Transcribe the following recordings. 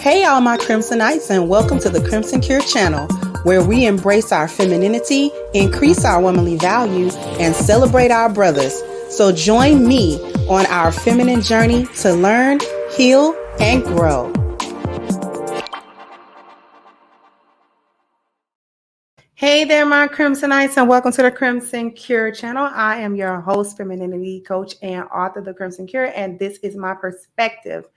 Hey, all my Crimsonites, and welcome to the Crimson Cure channel, where we embrace our femininity, increase our womanly value, and celebrate our brothers. So join me on our feminine journey to learn, heal, and grow. Hey there, my Crimsonites, and welcome to the Crimson Cure channel. I am your host, femininity coach, and author of the Crimson Cure, and this is my perspective.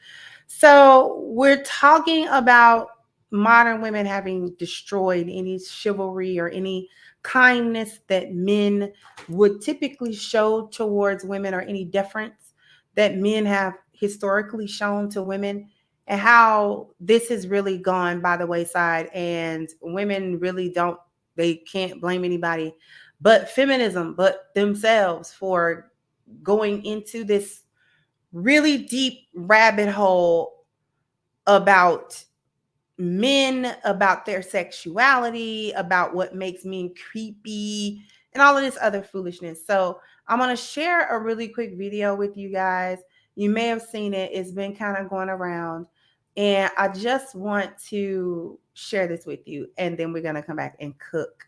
So we're talking about modern women having destroyed any chivalry or any kindness that men would typically show towards women, or any deference that men have historically shown to women, and how this has really gone by the wayside, and women really they can't blame anybody but feminism, but themselves, for going into this really deep rabbit hole about men, about their sexuality, about what makes men creepy, and all of this other foolishness. So I'm going to share a really quick video with you guys. You may have seen it. It's been kind of going around. And I just want to share this with you. And then we're going to come back and cook.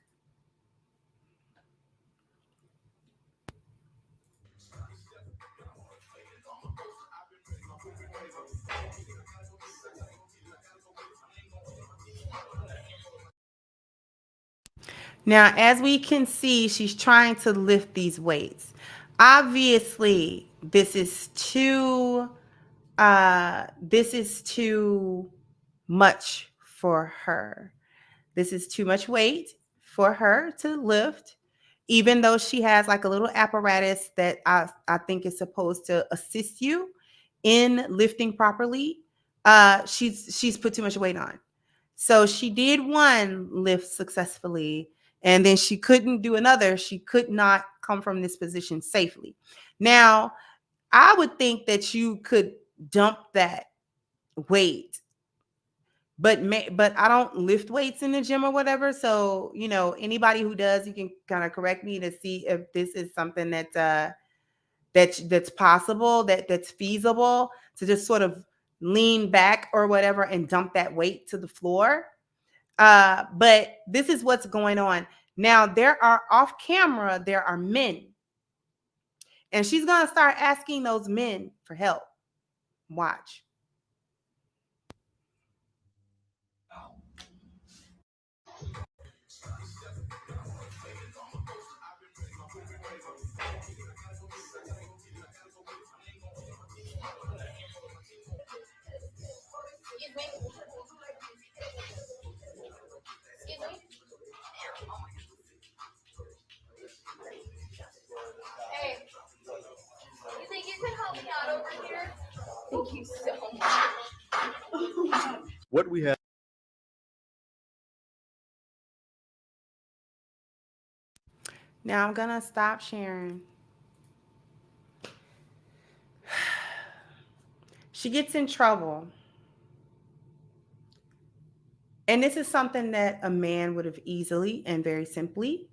Now, as we can see, she's trying to lift these weights. Obviously, this is too much for her. This is too much weight for her to lift, even though she has like a little apparatus that I think is supposed to assist you in lifting properly. She's put too much weight on. So she did one lift successfully, and then she couldn't do another. She could not come from this position safely. Now, I would think that you could dump that weight, but I don't lift weights in the gym or whatever. So, anybody who does, you can kind of correct me to see if this is something that's possible, that's feasible, to just sort of lean back or whatever and dump that weight to the floor. But this is what's going on. Now, there are men. And she's going to start asking those men for help. Watch. Hey, you think you can help me out over here? Thank you so much. What we have. Now I'm going to stop sharing. She gets in trouble. And this is something that a man would have easily and very simply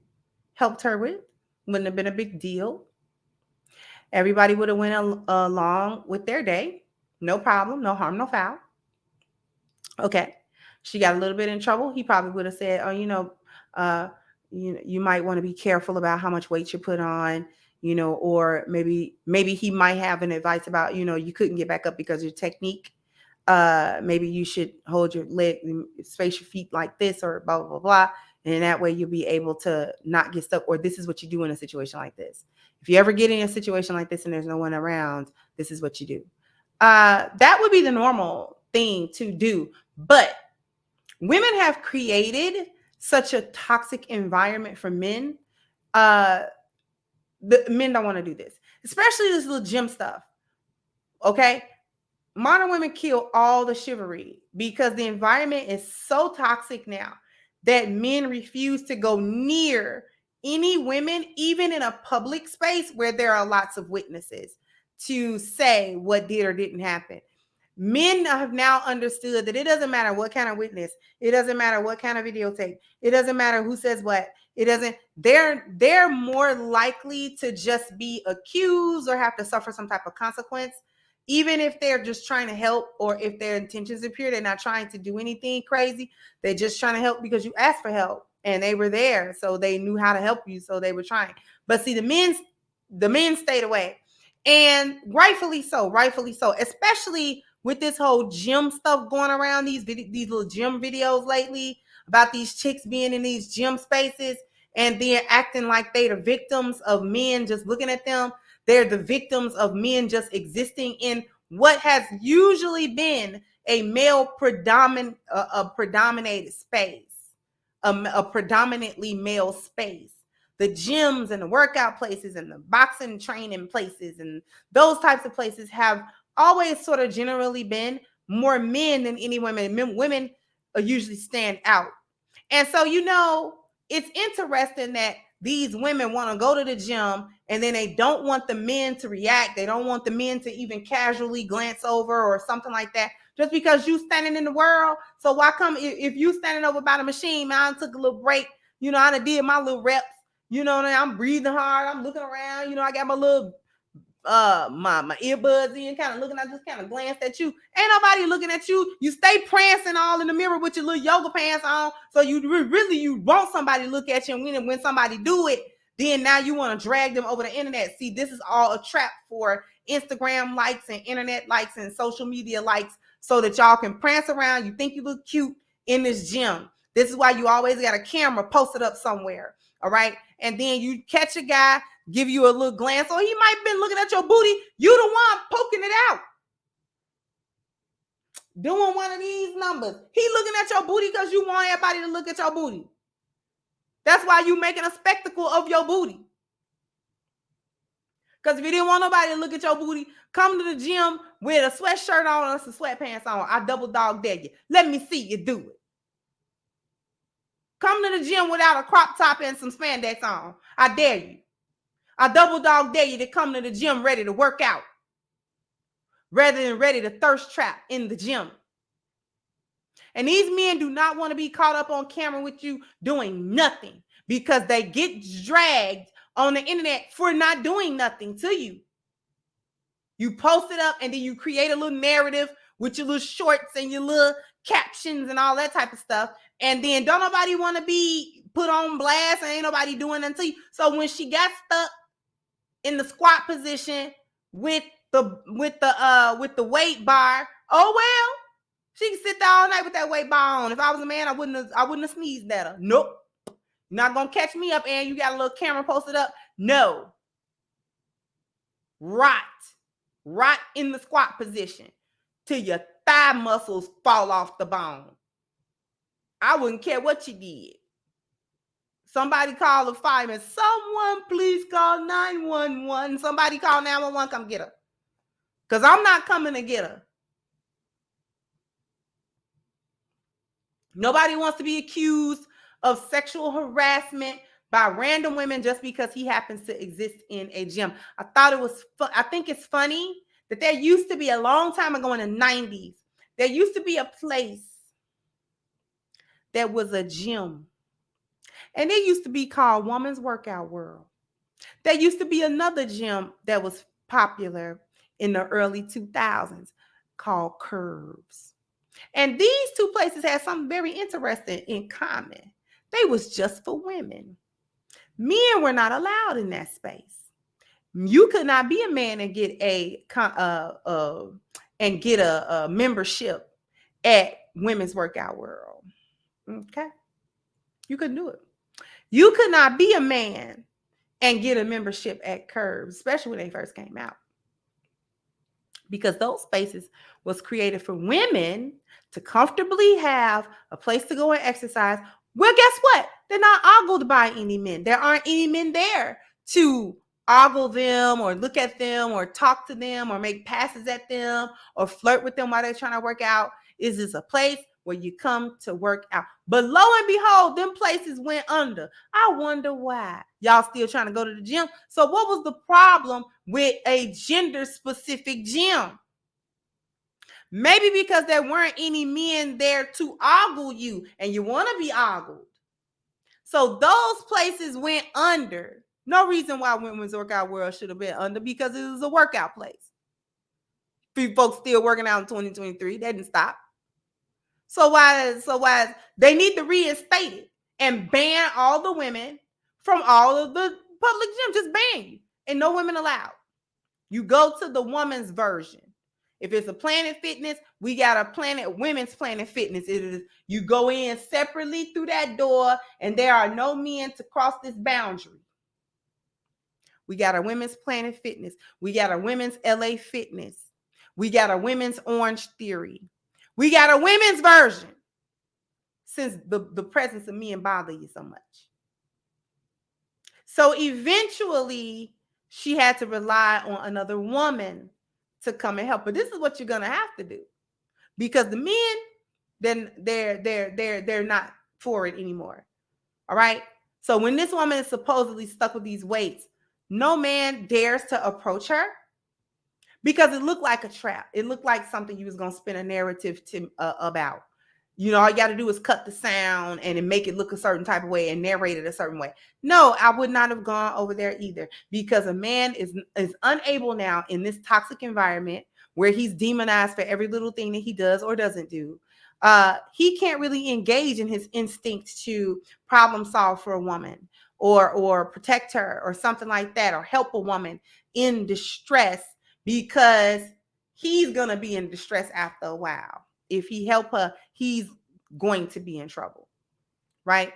helped her with. Wouldn't have been a big deal. Everybody would have went along with their day. No problem, no harm, no foul. Okay. She got a little bit in trouble. He probably would have said, oh, you might want to be careful about how much weight you put on, or maybe he might have an advice about, you couldn't get back up because of your technique. Maybe you should hold your leg, space your feet like this, or blah, blah, blah, blah. And that way you'll be able to not get stuck. Or this is what you do in a situation like this. If you ever get in a situation like this and there's no one around, this is what you do. That would be the normal thing to do. But women have created such a toxic environment for men. The men don't want to do this, especially this little gym stuff. Okay. Modern women kill all the chivalry because the environment is so toxic now that men refuse to go near any women, even in a public space where there are lots of witnesses, to say what did or didn't happen. Men have now understood that it doesn't matter what kind of witness, it doesn't matter what kind of videotape, it doesn't matter who says what, they're more likely to just be accused or have to suffer some type of consequence Even if they're just trying to help, or if their intentions are pure, they're not trying to do anything crazy. They're just trying to help because you asked for help and they were there, so they knew how to help you, so they were trying. But see, the men stayed away, and rightfully so, rightfully so, especially with this whole gym stuff going around, these little gym videos lately about these chicks being in these gym spaces and then acting like they the victims of men just looking at them. They're the victims of men just existing in what has usually been a male predominated space, a predominantly male space. The gyms and the workout places and the boxing training places and those types of places have always sort of generally been more men than any women. Women usually stand out. And so, it's interesting that these women want to go to the gym and then they don't want the men to react. They don't want the men to even casually glance over or something like that. Just because you standing in the world. So why come if you standing over by the machine, man, I took a little break, I done did my little reps, I'm breathing hard, I'm looking around, I got my little my earbuds in, kind of looking. I just kind of glanced at you. Ain't nobody looking at you. You stay prancing all in the mirror with your little yoga pants on. So you want somebody to look at you, and when somebody do it, then now you want to drag them over the internet. See, this is all a trap for Instagram likes and internet likes and social media likes, so that y'all can prance around. You think you look cute in this gym. This is why you always got a camera posted up somewhere. All right. And then you catch a guy, give you a little glance, or he might have been looking at your booty. You the one poking it out, doing one of these numbers. He looking at your booty because you want everybody to look at your booty. That's why you making a spectacle of your booty. Because if you didn't want nobody to look at your booty, come to the gym with a sweatshirt on or some sweatpants on. I double dog dare you. Let me see you do it. Come to the gym without a crop top and some spandex on. I dare you. I double dog dare you to come to the gym ready to work out, rather than ready to thirst trap in the gym. And these men do not want to be caught up on camera with you doing nothing, because they get dragged on the internet for not doing nothing to you. You post it up and then you create a little narrative with your little shorts and your little captions and all that type of stuff. And then don't nobody want to be put on blast, and ain't nobody doing nothing to you. So when she got stuck in the squat position with the weight bar, oh well, she can sit there all night with that weight bar on. If I was a man, I wouldn't have sneezed at her. Nope. You're not gonna catch me up, and you got a little camera posted up. No. Rot in the squat position till your thigh muscles fall off the bone. I wouldn't care what you did. Somebody call the fireman. Someone please call 911. Somebody call 911. Come get her. Because I'm not coming to get her. Nobody wants to be accused of sexual harassment by random women just because he happens to exist in a gym. I think it's funny that there used to be, a long time ago in the 90s, there used to be a place that was a gym. And it used to be called Woman's Workout World. There used to be another gym that was popular in the early 2000s called Curves. And these two places had something very interesting in common. They was just for women. Men were not allowed in that space. You could not be a man and get a membership at Women's Workout World. Okay, you couldn't do it. You could not be a man and get a membership at Curves, especially when they first came out, because those spaces was created for women to comfortably have a place to go and exercise. Well, guess what? They're not ogled by any men. There aren't any men there to ogle them or look at them or talk to them or make passes at them or flirt with them while they're trying to work out. Is this a place where you come to work out? But lo and behold, them places went under. I wonder why. Y'all still trying to go to the gym. So what was the problem with a gender-specific gym? Maybe because there weren't any men there to ogle you, and you want to be ogled. So those places went under. No reason why Women's Workout World should have been under, because it was a workout place. Few folks still working out in 2023. That didn't stop. So why they need to reinstate it and ban all the women from all of the public gyms. Just ban you. And no women allowed. You go to the woman's version. If it's a Planet Fitness, we got a women's Planet Fitness. It is you go in separately through that door, and there are no men to cross this boundary. We got a women's Planet Fitness. We got a women's LA Fitness. We got a women's Orange Theory. We got a women's version. Since the presence of men bother you so much. So eventually, she had to rely on another woman to come and help her. This is what you're gonna have to do, because the men, then they're not for it anymore. All right. So when this woman is supposedly stuck with these weights, no man dares to approach her because it looked like a trap. It looked like something you was gonna spin a narrative about. You know, all you got to do is cut the sound and make it look a certain type of way and narrate it a certain way. No, I would not have gone over there either, because a man is unable now in this toxic environment where he's demonized for every little thing that he does or doesn't do. He can't really engage in his instinct to problem solve for a woman or protect her or something like that, or help a woman in distress, because he's going to be in distress after a while. If he help her, he's going to be in trouble, right?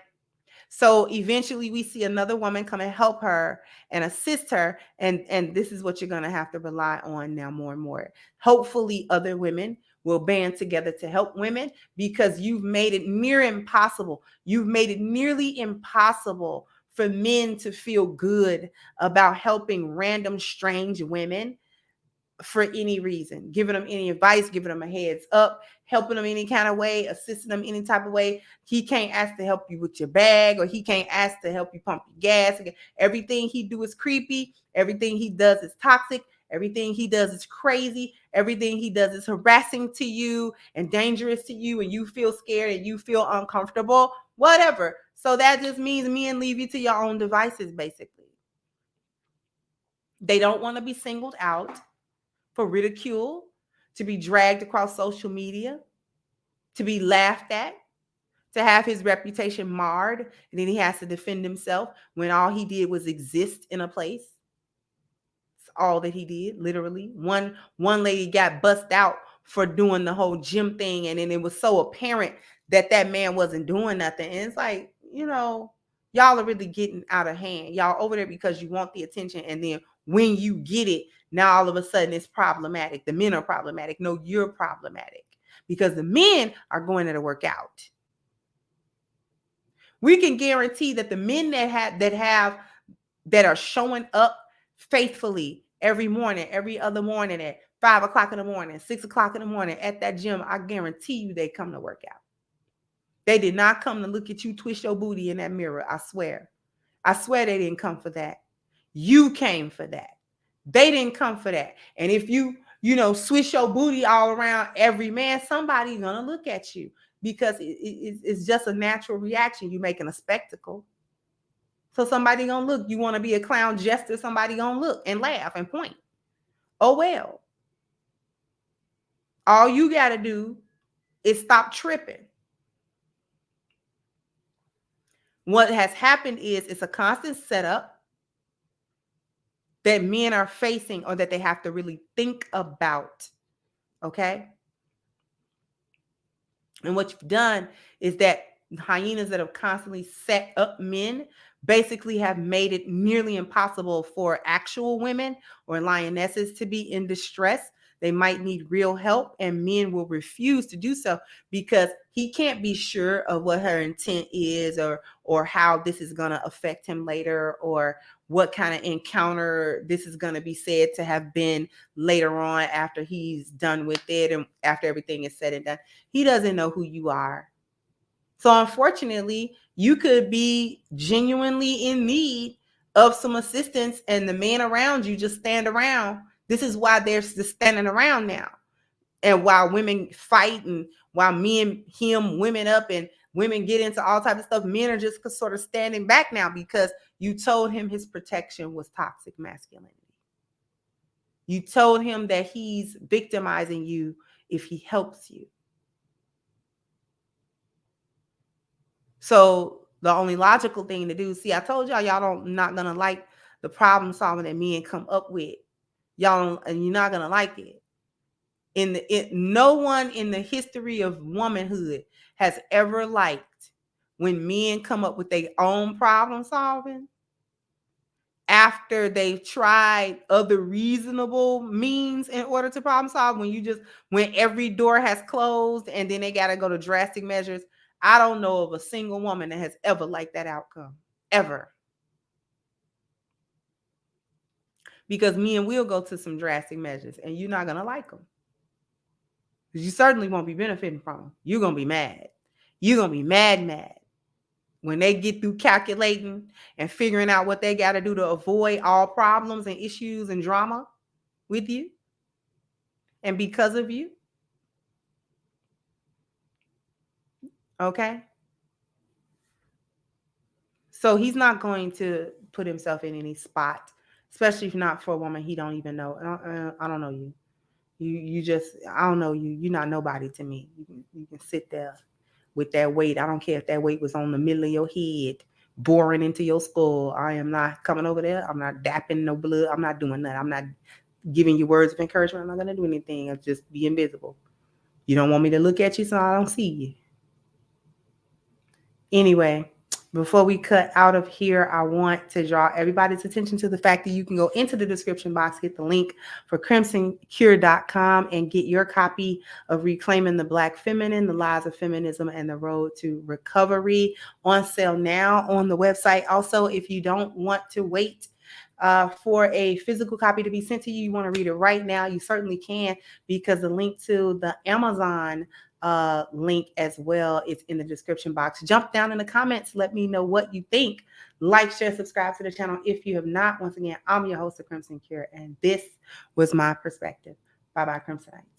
So eventually we see another woman come and help her and assist her. And this is what you're going to have to rely on now more and more. Hopefully other women will band together to help women, because you've made it near impossible. You've made it nearly impossible for men to feel good about helping random strange women for any reason, giving them any advice, giving them a heads up, helping them any kind of way, assisting them any type of way. He can't ask to help you with your bag, or he can't ask to help you pump your gas. Everything he do is creepy. Everything he does is toxic. Everything he does is crazy. Everything he does is harassing to you and dangerous to you, and you feel scared and you feel uncomfortable, whatever. So that just means men leave you to your own devices, basically. They don't want to be singled out for ridicule, to be dragged across social media, to be laughed at, to have his reputation marred, and then he has to defend himself when all he did was exist in a place. It's all that he did, literally. One lady got bust out for doing the whole gym thing, and then it was so apparent that man wasn't doing nothing. And it's like, y'all are really getting out of hand. Y'all over there because you want the attention, and then when you get it, now all of a sudden it's problematic. The men are problematic. No, you're problematic, because the men are going there to work out. We can guarantee that the men that are showing up faithfully every morning, every other morning at 5 o'clock in the morning, 6 o'clock in the morning at that gym, I guarantee you they come to work out. They did not come to look at you twist your booty in that mirror. I swear. I swear they didn't come for that. You came for that. They didn't come for that. And if you swish your booty all around every man, somebody's going to look at you, because it's just a natural reaction. You're making a spectacle. So somebody going to look. You want to be a clown jester, somebody going to look and laugh and point. Oh, well. All you got to do is stop tripping. What has happened is it's a constant setup that men are facing, or that they have to really think about. Okay? And what you've done is that hyenas that have constantly set up men basically have made it nearly impossible for actual women or lionesses to be in distress. They might need real help, and men will refuse to do so because he can't be sure of what her intent is, or how this is going to affect him later, or what kind of encounter this is going to be said to have been later on after he's done with it and after everything is said and done. He doesn't know who you are. So unfortunately, you could be genuinely in need of some assistance, and the men around you just stand around. This is why they're just standing around now. And while women fight, and while men hem women up and women get into all types of stuff, men are just sort of standing back now because you told him his protection was toxic masculinity. You told him that he's victimizing you if he helps you. So the only logical thing to do, see, I told y'all don't not gonna like the problem solving that men come up with. Y'all don't, and you're not gonna like it. No one in the history of womanhood has ever liked when men come up with their own problem solving after they've tried other reasonable means in order to problem solve. When every door has closed and then they got to go to drastic measures. I don't know of a single woman that has ever liked that outcome, ever. Because men will go to some drastic measures and you're not going to like them. You certainly won't be benefiting from them. You're going to be mad. You're going to be mad. When they get through calculating and figuring out what they got to do to avoid all problems and issues and drama with you and because of you. Okay? So he's not going to put himself in any spot, especially if not for a woman he don't even know. I don't know you. You just, I don't know you. You're not nobody to me. You can sit there with that weight. I don't care if that weight was on the middle of your head, boring into your skull. I am not coming over there. I'm not dapping no blood. I'm not doing that. I'm not giving you words of encouragement. I'm not going to do anything. I'll just be invisible. You don't want me to look at you, so I don't see you. Anyway, before we cut out of here, I want to draw everybody's attention to the fact that you can go into the description box, hit the link for crimsoncure.com, and get your copy of Reclaiming the Black Feminine, The Lies of Feminism, and the Road to Recovery, on sale now on the website. Also, if you don't want to wait for a physical copy to be sent to you, you want to read it right now, you certainly can, because the link to the Amazon link as well is in the description box. Jump down in the comments, let me know what you think. Like, share, subscribe to the channel if you have not. Once again, I'm your host of Crimson Cure, and this was my perspective. Bye bye, Crimsonites.